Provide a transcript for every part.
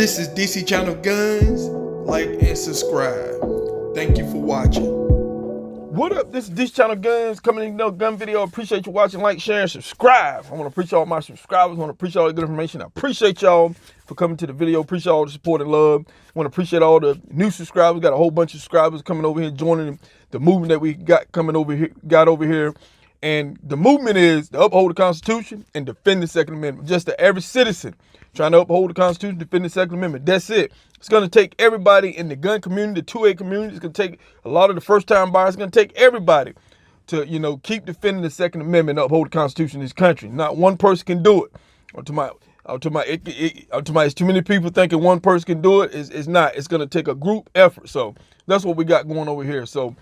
This is DC Channel Guns. Like and subscribe. Thank you for watching. What up? This is DC Channel Guns coming in another gun video. Appreciate you watching, like, share, and subscribe. I want to appreciate all my subscribers. I want to appreciate all the good information. I appreciate y'all for coming to the video. Appreciate all the support and love. I want to appreciate all the new subscribers. Got a whole bunch of subscribers coming over here, joining the movement that we got coming over here. And the movement is to uphold the Constitution and defend the Second Amendment. Just to every citizen trying to uphold the Constitution, defend the Second Amendment. That's it. It's going to take everybody in the gun community, the 2A community. It's going to take a lot of the first-time buyers. It's going to take everybody to, keep defending the Second Amendment and uphold the Constitution in this country. Not one person can do it. It's too many people thinking one person can do it. It's not. It's going to take a group effort. So that's what we got going over here. So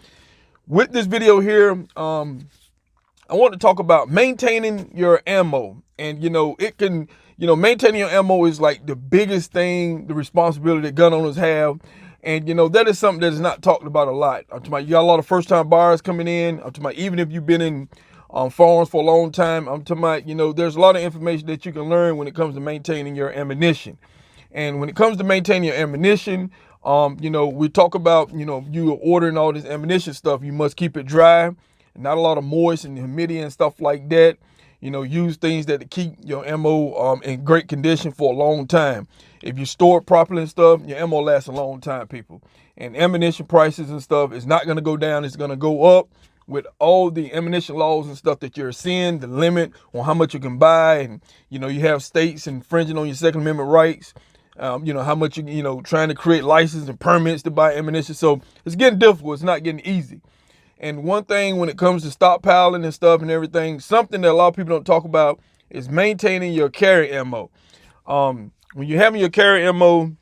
with this video here, I want to talk about maintaining your ammo. And, maintaining your ammo is like the biggest thing, the responsibility that gun owners have. And, that is something that is not talked about a lot. I'm talking about you got a lot of first-time buyers coming in. I'm talking about even if you've been in farms for a long time. I'm talking about, there's a lot of information that you can learn when it comes to maintaining your ammunition. And when it comes to maintaining your ammunition, we talk about, you ordering all this ammunition stuff. You must keep it dry. Not a lot of moist and humidity and stuff like that. Use things that keep your ammo in great condition for a long time. If you store it properly and stuff, your ammo lasts a long time, people. And ammunition prices and stuff is not going to go down. It's going to go up with all the ammunition laws and stuff that you're seeing, the limit on how much you can buy. And, you have states infringing on your Second Amendment rights. How much trying to create licenses and permits to buy ammunition. So it's getting difficult. It's not getting easy. And one thing when it comes to stockpiling and stuff and everything, something that a lot of people don't talk about is maintaining your carry ammo. When you're having your carry ammo,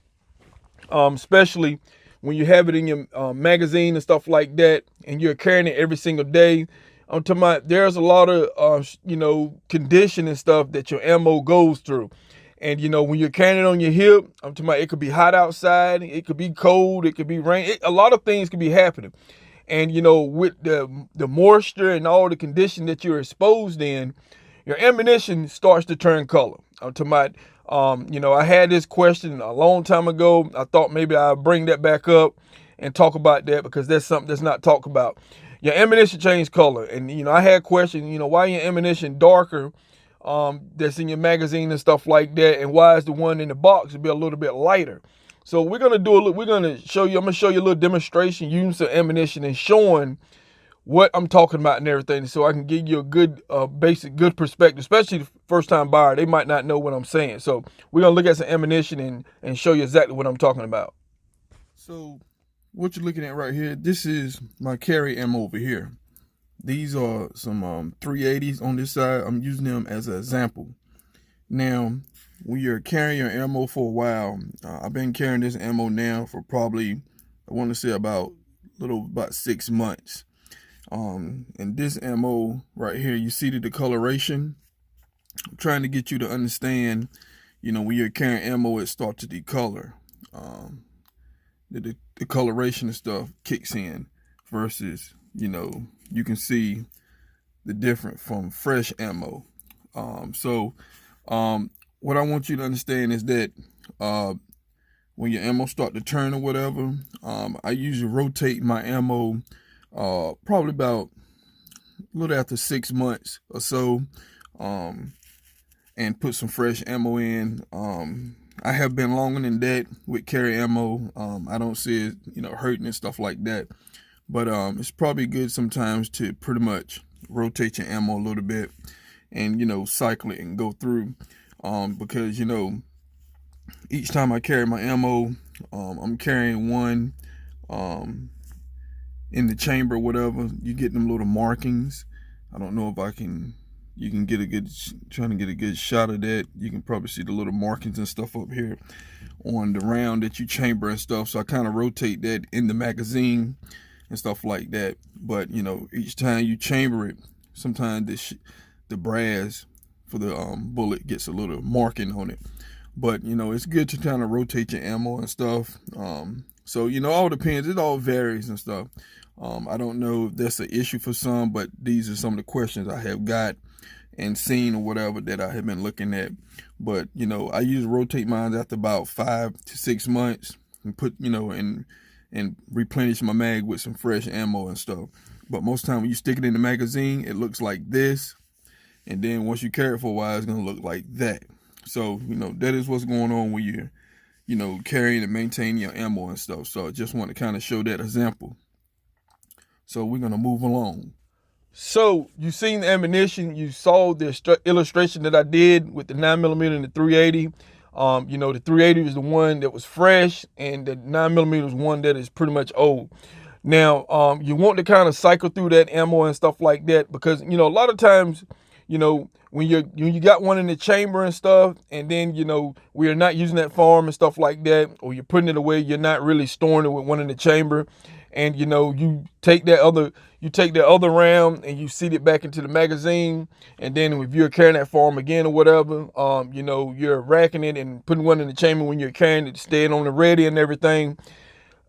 especially when you have it in your magazine and stuff like that, and you're carrying it every single day, I'm talking about there's a lot of, condition and stuff that your ammo goes through. And, when you're carrying it on your hip, I'm talking about it could be hot outside, it could be cold, it could be rain. A lot of things could be happening. And, with the moisture and all the condition that you're exposed in, your ammunition starts to turn color. I'm talking about, I had this question a long time ago. I thought maybe I'll bring that back up and talk about that because that's something that's not talked about. Your ammunition changes color. And, I had questions, why your ammunition darker that's in your magazine and stuff like that? And why is the one in the box to be a little bit lighter? So I'm going to show you a little demonstration using some ammunition and showing what I'm talking about and everything. So I can give you a good, good perspective, especially the first time buyer. They might not know what I'm saying. So we're going to look at some ammunition and show you exactly what I'm talking about. So what you're looking at right here, this is my carry ammo over here. These are some 380s on this side. I'm using them as an example. Now, when you're carrying your ammo for a while, I've been carrying this ammo now for probably, I want to say about 6 months. And this ammo right here, you see the decoloration. I'm trying to get you to understand, when you're carrying ammo, it starts to decolor. The coloration and stuff kicks in versus, you can see the difference from fresh ammo. What I want you to understand is that when your ammo start to turn or whatever, I usually rotate my ammo probably about a little after 6 months or so, and put some fresh ammo in. I have been longer than that with carry ammo. I don't see it, hurting and stuff like that. But it's probably good sometimes to pretty much rotate your ammo a little bit and, cycle it and go through. Because, each time I carry my ammo, I'm carrying one in the chamber or whatever. You get them little markings. I don't know if you can get trying to get a good shot of that. You can probably see the little markings and stuff up here on the round that you chamber and stuff. So I kind of rotate that in the magazine and stuff like that. But, each time you chamber it, sometimes the brass for the bullet gets a little marking on it. But it's good to kind of rotate your ammo and stuff. So all depends. It all varies and stuff. I don't know if that's an issue for some, but these are some of the questions I have got. and seen or whatever that I have been looking at. But I usually rotate mine after about 5 to 6 months and put and replenish my mag with some fresh ammo and stuff. But most of the time when you stick it in the magazine, it looks like this, and then once you carry it for a while, it's gonna look like that. So that is what's going on when you're carrying and maintaining your ammo and stuff. So I just want to kind of show that example. So we're going to move along. So you seen the ammunition, you saw the illustration that I did with the 9mm and the 380. The 380 is the one that was fresh, and the 9mm is one that is pretty much old. Now, you want to kind of cycle through that ammo and stuff like that, because a lot of times, when you got one in the chamber and stuff, and then we are not using that farm and stuff like that, or you're putting it away, you're not really storing it with one in the chamber, and you take that other round and you seat it back into the magazine, and then if you're carrying that farm again or whatever, you're racking it and putting one in the chamber when you're carrying it, staying on the ready and everything.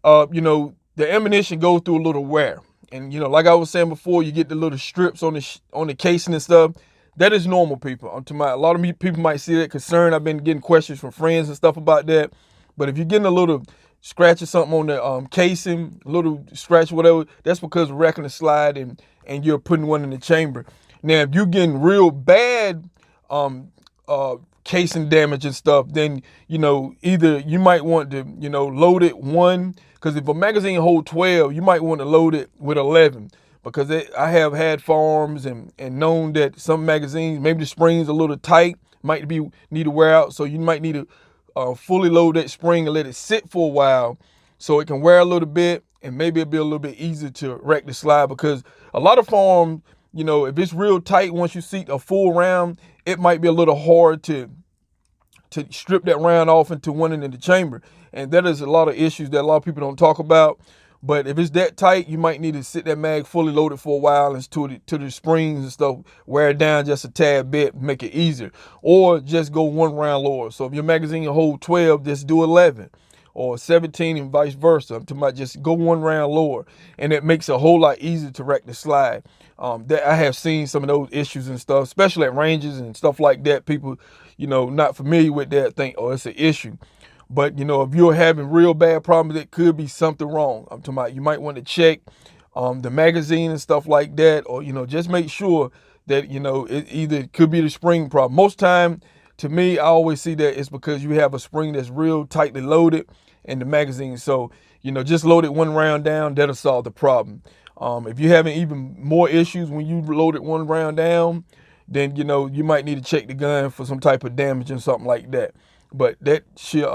The ammunition goes through a little wear, and like I was saying before, you get the little strips on the casing and stuff. That is normal, people. A lot of people might see that concern. I've been getting questions from friends and stuff about that. But if you're getting a little scratch or something on the casing, a little scratch, whatever, that's because we're racking the slide and you're putting one in the chamber. Now, if you're getting real bad casing damage and stuff, then either you might want to load it one, because if a magazine holds 12, you might want to load it with 11. Because I have had farms and known that some magazines, maybe the spring's a little tight, need to wear out. So you might need to fully load that spring and let it sit for a while so it can wear a little bit, and maybe it'll be a little bit easier to rack the slide. Because a lot of farms, if it's real tight, once you seat a full round, it might be a little hard to strip that round off into one end of the chamber. And that is a lot of issues that a lot of people don't talk about. But if it's that tight, you might need to sit that mag fully loaded for a while until the springs and stuff wear it down just a tad bit, make it easier. Or just go one round lower. So if your magazine hold 12, just do 11. Or 17 and vice versa. I'm talking about just go one round lower. And it makes it a whole lot easier to rack the slide. That I have seen some of those issues and stuff, especially at ranges and stuff like that. People, not familiar with that think, oh, it's an issue. But, if you're having real bad problems, it could be something wrong. I'm talking about you might want to check the magazine and stuff like that, or, just make sure that, it either could be the spring problem. Most time, to me, I always see that it's because you have a spring that's real tightly loaded in the magazine. So, just load it one round down, that'll solve the problem. If you're having even more issues when you load it one round down, then, you might need to check the gun for some type of damage or something like that. But that should,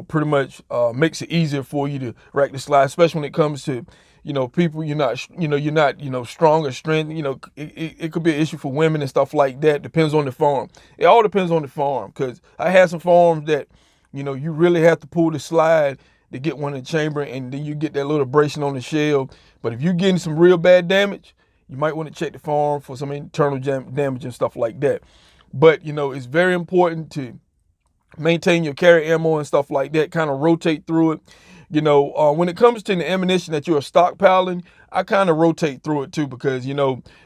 pretty much makes it easier for you to rack the slide, especially when it comes to, people you're not strong or strength. It could be an issue for women and stuff like that. Depends on the farm. It all depends on the farm, because I had some farms that, you really have to pull the slide to get one in the chamber, and then you get that little abrasion on the shell. But if you're getting some real bad damage, you might want to check the farm for some internal damage and stuff like that. But, it's very important to maintain your carry ammo and stuff like that, kind of rotate through it. When it comes to the ammunition that you're stockpiling, I kind of rotate through it too, because,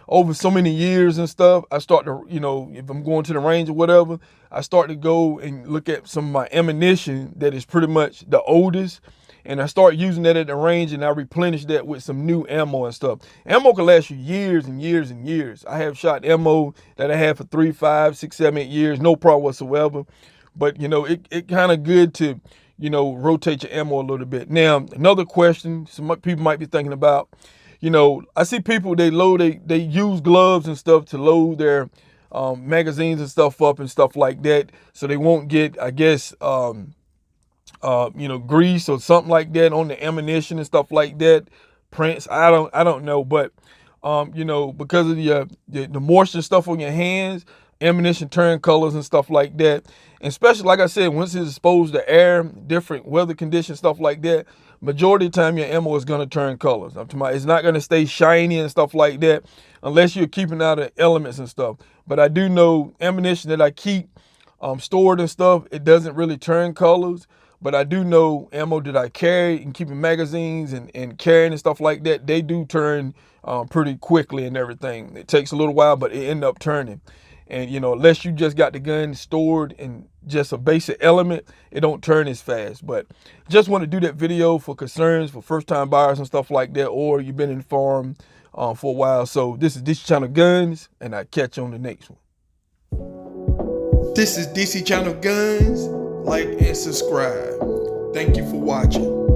over so many years and stuff, I start to, if I'm going to the range or whatever, I start to go and look at some of my ammunition that is pretty much the oldest, and I start using that at the range, and I replenish that with some new ammo and stuff. Ammo can last you years and years and years. I have shot ammo that I had for 3, 5, 6, 7, 8 years, no problem whatsoever. But, it kind of good to, rotate your ammo a little bit. Now, another question some people might be thinking about, I see people, they use gloves and stuff to load their magazines and stuff up and stuff like that, so they won't get, I guess, grease or something like that on the ammunition and stuff like that. Prints, I don't know, but, because of the moisture stuff on your hands, ammunition turn colors and stuff like that. And especially, like I said, once it's exposed to air, different weather conditions, stuff like that, majority of the time your ammo is going to turn colors. I'm talking about it's not going to stay shiny and stuff like that unless you're keeping out of elements and stuff. But I do know ammunition that I keep stored and stuff, it doesn't really turn colors. But I do know ammo that I carry and keeping magazines and carrying and stuff like that, they do turn pretty quickly and everything. It takes a little while, but it end up turning. And unless you just got the gun stored in just a basic element, it don't turn as fast. But just want to do that video for concerns for first-time buyers and stuff like that, or you've been informed for a while. So this is DC Channel Guns, and I'll catch you on the next one. This is DC Channel Guns. Like and subscribe. Thank you for watching.